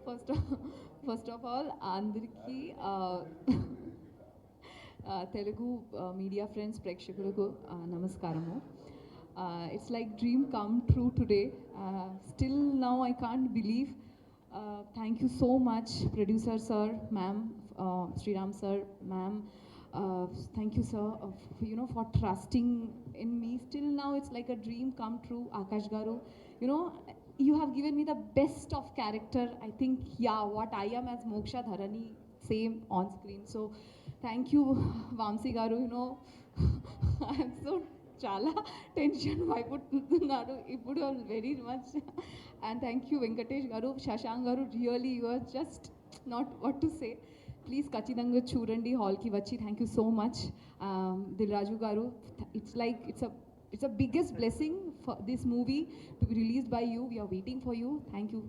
First first of all అందరికీ Telugu media friends ప్రేక్షకులకు నమస్కారము. It's like dream come true today. Still now I can't believe. Thank you so much producer sir, ma'am, Sriram sir, ma'am. Thank you, sir, for trusting in me. Still now, it's like a dream come true. Akash Garu, you know, you have given me the best of character. I think, yeah, what I am as Moksha Dharani, same on screen. So, thank you, Vamsi Garu. I am so chala tension భయపడుతున్నాడు ఇప్పుడు very much. And thank you Venkatesh garu, Shashank garu. Really you are just not what to say. Please ఖచ్చితంగా చూడండి హాల్కి వచ్చి. Thank you so much. Dil Raju garu, it's like it's a biggest blessing for this movie to be released by you. We are waiting for you. Thank you.